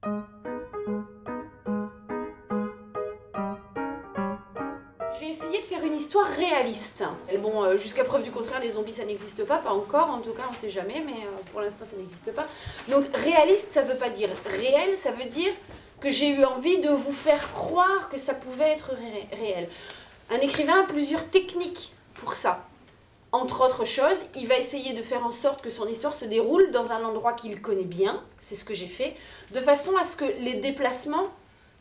J'ai essayé de faire une histoire réaliste. Bon, jusqu'à preuve du contraire, les zombies ça n'existe pas encore, en tout cas on sait jamais, mais pour l'instant ça n'existe pas. Donc réaliste ça veut pas dire réel, ça veut dire que j'ai eu envie de vous faire croire que ça pouvait être réel. Un écrivain a plusieurs techniques pour ça. Entre autres choses, il va essayer de faire en sorte que son histoire se déroule dans un endroit qu'il connaît bien, c'est ce que j'ai fait, de façon à ce que les déplacements,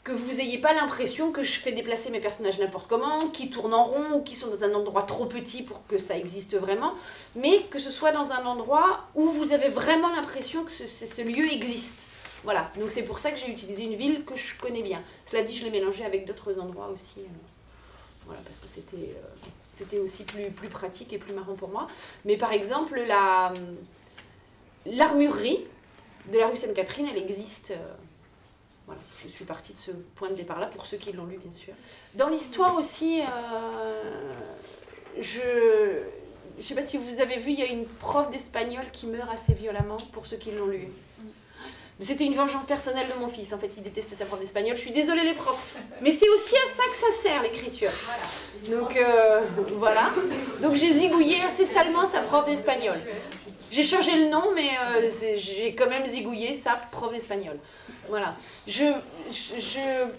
que vous n'ayez pas l'impression que je fais déplacer mes personnages n'importe comment, qui tournent en rond ou qui sont dans un endroit trop petit pour que ça existe vraiment, mais que ce soit dans un endroit où vous avez vraiment l'impression que ce lieu existe. Voilà, donc c'est pour ça que j'ai utilisé une ville que je connais bien. Cela dit, je l'ai mélangé avec d'autres endroits aussi. Voilà, parce que c'était aussi plus pratique et plus marrant pour moi. Mais par exemple, l'armurerie de la rue Sainte-Catherine, elle existe. Voilà, je suis partie de ce point de départ-là, pour ceux qui l'ont lu, bien sûr. Dans l'histoire aussi, je ne sais pas si vous avez vu, il y a une prof d'espagnol qui meurt assez violemment, pour ceux qui l'ont lu. C'était une vengeance personnelle de mon fils, en fait, il détestait sa prof d'espagnol. Je suis désolée les profs, mais c'est aussi à ça que ça sert l'écriture. Donc voilà, donc j'ai zigouillé assez salement sa prof d'espagnol. J'ai changé le nom, mais j'ai quand même zigouillé sa prof d'espagnol. Voilà. Je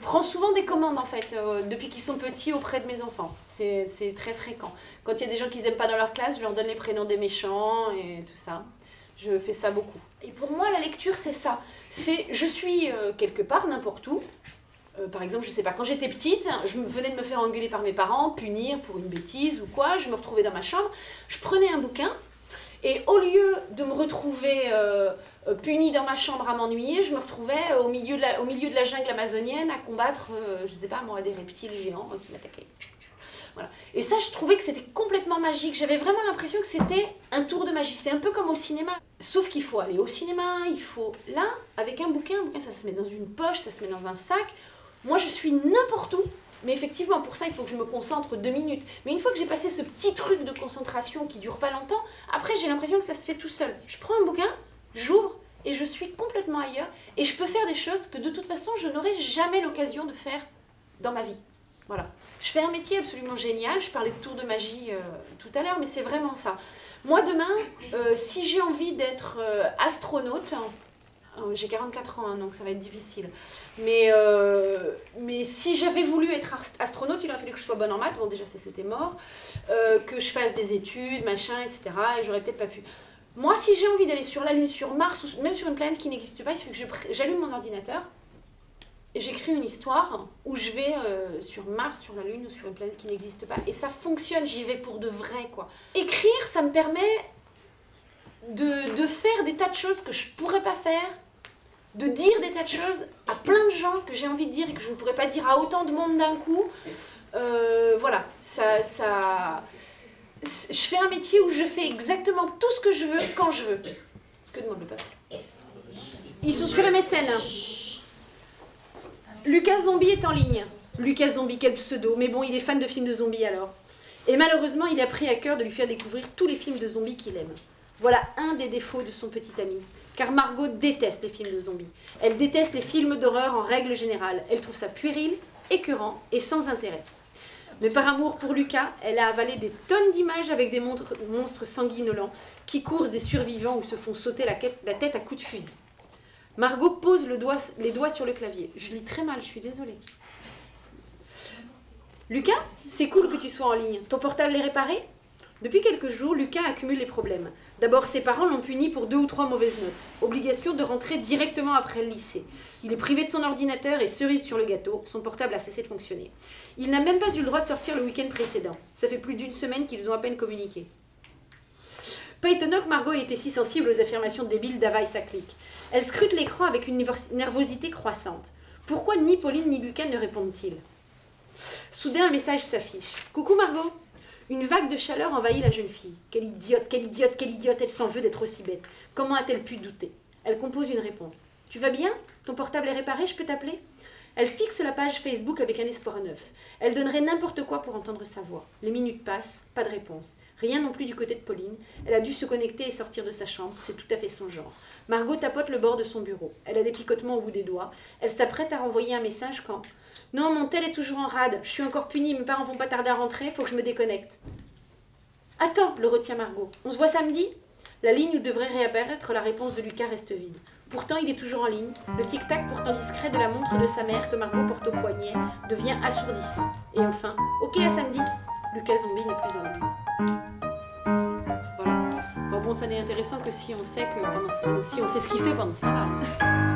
prends souvent des commandes, en fait, depuis qu'ils sont petits auprès de mes enfants. C'est très fréquent. Quand il y a des gens qu'ils n'aiment pas dans leur classe, je leur donne les prénoms des méchants et tout ça. Je fais ça beaucoup. Et pour moi, la lecture, c'est ça. Je suis quelque part, n'importe où. Par exemple, je sais pas, quand j'étais petite, je venais de me faire engueuler par mes parents, punir pour une bêtise ou quoi, je me retrouvais dans ma chambre, je prenais un bouquin, et au lieu de me retrouver punie dans ma chambre à m'ennuyer, je me retrouvais au milieu de la jungle amazonienne à combattre, je sais pas moi, des reptiles géants qui m'attaquaient. Voilà. Et ça, je trouvais que c'était complètement magique. J'avais vraiment l'impression que c'était un tour de magie. C'est un peu comme au cinéma. Sauf qu'il faut aller au cinéma, il faut... Là, avec un bouquin, ça se met dans une poche, ça se met dans un sac. Moi, je suis n'importe où. Mais effectivement, pour ça, il faut que je me concentre 2 minutes. Mais une fois que j'ai passé ce petit truc de concentration qui dure pas longtemps, après, j'ai l'impression que ça se fait tout seul. Je prends un bouquin, j'ouvre et je suis complètement ailleurs. Et je peux faire des choses que de toute façon, je n'aurai jamais l'occasion de faire dans ma vie. Voilà. Je fais un métier absolument génial, je parlais de tour de magie tout à l'heure, mais c'est vraiment ça. Moi demain, si j'ai envie d'être astronaute, j'ai 44 ans, hein, donc ça va être difficile, mais si j'avais voulu être astronaute, il aurait fallu que je sois bonne en maths, bon déjà c'était mort, que je fasse des études, machin, etc. et j'aurais peut-être pas pu. Moi si j'ai envie d'aller sur la Lune, sur Mars, ou même sur une planète qui n'existe pas, il suffit que j'allume mon ordinateur, j'écris une histoire où je vais sur Mars, sur la Lune ou sur une planète qui n'existe pas. Et ça fonctionne, j'y vais pour de vrai, quoi. Écrire, ça me permet de faire des tas de choses que je ne pourrais pas faire, de dire des tas de choses à plein de gens que j'ai envie de dire et que je ne pourrais pas dire à autant de monde d'un coup. Voilà, je fais un métier où je fais exactement tout ce que je veux, quand je veux. Que demande le peuple? Ils sont sur MSN. Lucas Zombie est en ligne. Lucas Zombie, quel pseudo. Mais bon, il est fan de films de zombies alors. Et malheureusement, il a pris à cœur de lui faire découvrir tous les films de zombies qu'il aime. Voilà un des défauts de son petit ami. Car Margot déteste les films de zombies. Elle déteste les films d'horreur en règle générale. Elle trouve ça puéril, écœurant et sans intérêt. Mais par amour pour Lucas, elle a avalé des tonnes d'images avec des monstres sanguinolents qui courent des survivants ou se font sauter la tête à coups de fusil. Margot pose les doigts sur le clavier. Je lis très mal, je suis désolée. Lucas, c'est cool que tu sois en ligne. Ton portable est réparé? Depuis quelques jours, Lucas accumule les problèmes. D'abord, ses parents l'ont puni pour 2 ou 3 mauvaises notes. Obligation de rentrer directement après le lycée. Il est privé de son ordinateur et cerise sur le gâteau, son portable a cessé de fonctionner. Il n'a même pas eu le droit de sortir le week-end précédent. Ça fait plus d'1 semaine qu'ils ont à peine communiqué. Pas étonnant que Margot ait été si sensible aux affirmations débiles d'Ava et Saklik. Elle scrute l'écran avec une nervosité croissante. Pourquoi ni Pauline ni Lucas ne répondent-ils? Soudain, un message s'affiche. « Coucou Margot !» Une vague de chaleur envahit la jeune fille. Quelle idiote, quelle idiote, quelle idiote, elle s'en veut d'être aussi bête. Comment a-t-elle pu douter? Elle compose une réponse. « Tu vas bien? Ton portable est réparé, je peux t'appeler ?» Elle fixe la page Facebook avec un espoir neuf. Elle donnerait n'importe quoi pour entendre sa voix. Les minutes passent, pas de réponse. Rien non plus du côté de Pauline. Elle a dû se connecter et sortir de sa chambre, c'est tout à fait son genre. Margot tapote le bord de son bureau. Elle a des picotements au bout des doigts. Elle s'apprête à renvoyer un message quand... Non, mon tel est toujours en rade. Je suis encore punie, mes parents vont pas tarder à rentrer, faut que je me déconnecte. Attends, le retient Margot. On se voit samedi ? La ligne où devrait réapparaître la réponse de Lucas reste vide. Pourtant, il est toujours en ligne. Le tic-tac pourtant discret de la montre de sa mère que Margot porte au poignet devient assourdissant. Et enfin, ok, à samedi. Lucas Zombie n'est plus en ligne. Voilà. Bon, ça n'est intéressant que si on sait que pendant ce temps, si on sait ce qu'il fait pendant ce temps-là.